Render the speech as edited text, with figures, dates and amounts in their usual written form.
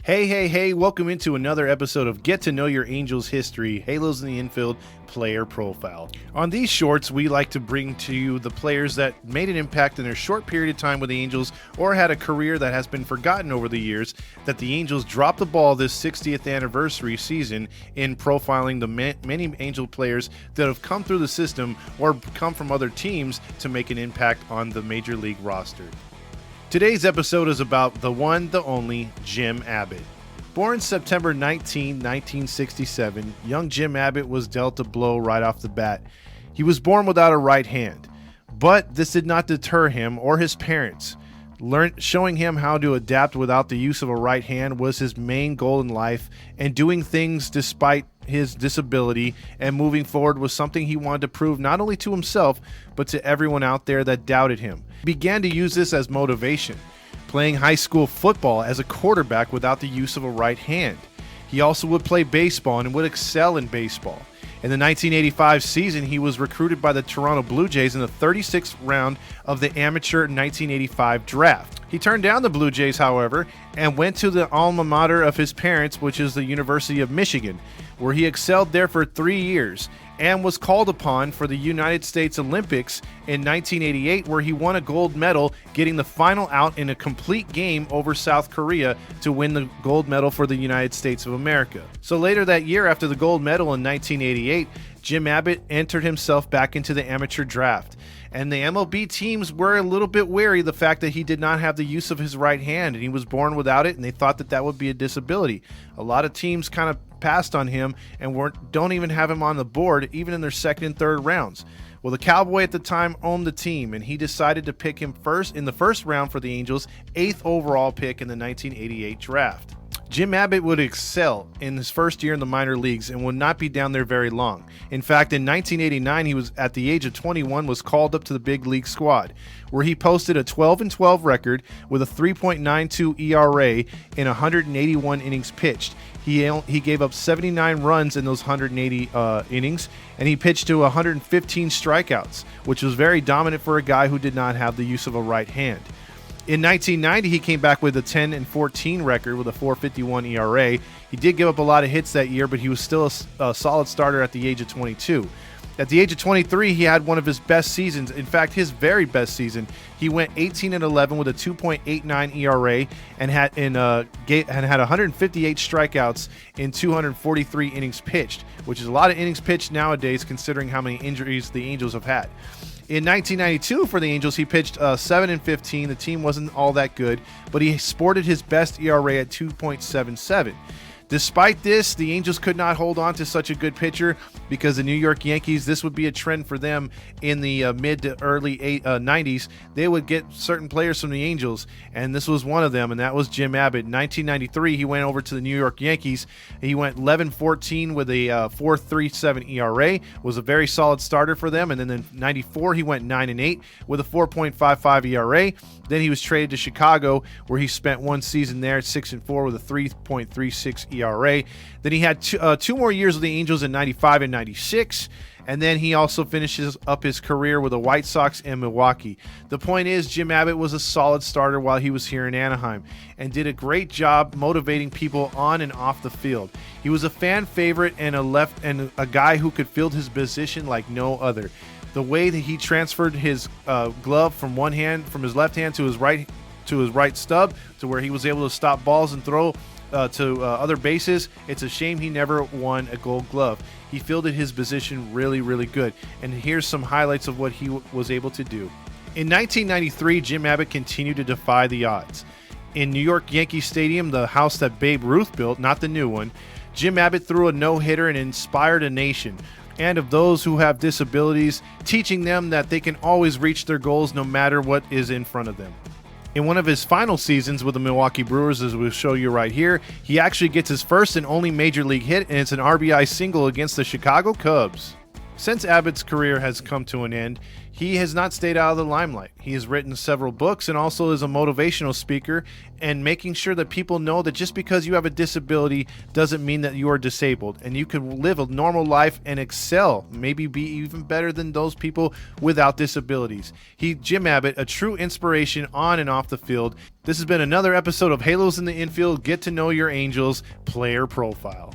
Hey, welcome into another episode of Get to Know Your Angels History, Halos in the Infield Player Profile. On these shorts, we like to bring to you the players that made an impact in their short period of time with the Angels or had a career that has been forgotten over the years that the Angels dropped the ball this 60th anniversary season in profiling the many Angel players that have come through the system or come from other teams to make an impact on the Major League roster. Today's episode is about the one, the only, Jim Abbott. Born September 19, 1967, young Jim Abbott was dealt a blow right off the bat. He was born without a right hand, but this did not deter him or his parents. Showing him how to adapt without the use of a right hand was his main goal in life, and doing things despite his disability and moving forward was something he wanted to prove not only to himself, but to everyone out there that doubted him. He began to use this as motivation, playing high school football as a quarterback without the use of a right hand. He also would play baseball and would excel in baseball. In the 1985 season, he was recruited by the Toronto Blue Jays in the 36th round of the amateur 1985 draft. He turned down the Blue Jays, however, and went to the alma mater of his parents, which is the University of Michigan, where he excelled there for 3 years and was called upon for the United States Olympics in 1988, where he won a gold medal, getting the final out in a complete game over South Korea to win the gold medal for the United States of America. So later that year, after the gold medal in 1988, Jim Abbott entered himself back into the amateur draft. And the MLB teams were a little bit wary of the fact that he did not have the use of his right hand, and he was born without it, and they thought that that would be a disability. A lot of teams kind of passed on him and don't even have him on the board, even in their second and third rounds. Well, the Cowboy at the time owned the team, and he decided to pick him first in the first round for the Angels, 8th overall pick in the 1988 draft. Jim Abbott would excel in his first year in the minor leagues and would not be down there very long. In fact, in 1989, he was at the age of 21 was called up to the big league squad, where he posted a 12-12 record with a 3.92 ERA in 181 innings pitched. He gave up 79 runs in those 180 innings, and he pitched to 115 strikeouts, which was very dominant for a guy who did not have the use of a right hand. In 1990, he came back with a 10-14 record with a 4.51 ERA. He did give up a lot of hits that year, but he was still a solid starter at the age of 22. At the age of 23, he had one of his best seasons. In fact, his very best season. He went 18-11 with a 2.89 ERA and had 158 strikeouts in 243 innings pitched, which is a lot of innings pitched nowadays considering how many injuries the Angels have had. In 1992 for the Angels, he pitched 7-15. The team wasn't all that good, but he sported his best ERA at 2.77. Despite this, the Angels could not hold on to such a good pitcher because the New York Yankees, this would be a trend for them in the mid to early 90s. They would get certain players from the Angels, and this was one of them, and that was Jim Abbott. In 1993, he went over to the New York Yankees. He went 11-14 with a 4.37 ERA, was a very solid starter for them, and then in 94, he went 9-8 with a 4.55 ERA. Then he was traded to Chicago, where he spent one season there at 6-4 with a 3.36 ERA. Then he had two more years with the Angels in 95 and 96. And then he also finishes up his career with the White Sox and Milwaukee. The point is, Jim Abbott was a solid starter while he was here in Anaheim and did a great job motivating people on and off the field. He was a fan favorite and a guy who could field his position like no other. The way that he transferred his glove from his left hand to his right stub, to where he was able to stop balls and throw to other bases. It's a shame he never won a Gold Glove. He fielded his position really, really good. And here's some highlights of what he was able to do. In 1993, Jim Abbott continued to defy the odds. In New York Yankee Stadium, the house that Babe Ruth built, not the new one, Jim Abbott threw a no-hitter and inspired a nation and of those who have disabilities, teaching them that they can always reach their goals no matter what is in front of them. In one of his final seasons with the Milwaukee Brewers, as we'll show you right here, he actually gets his first and only major league hit, and it's an RBI single against the Chicago Cubs. Since Abbott's career has come to an end, He has not stayed out of the limelight. He has written several books and also is a motivational speaker, and making sure that people know that just because you have a disability doesn't mean that you are disabled, and you can live a normal life and excel, maybe be even better than those people without disabilities. Jim Abbott, a true inspiration on and off the field. This has been another episode of Halos in the Infield. Get to know your Angels player profile.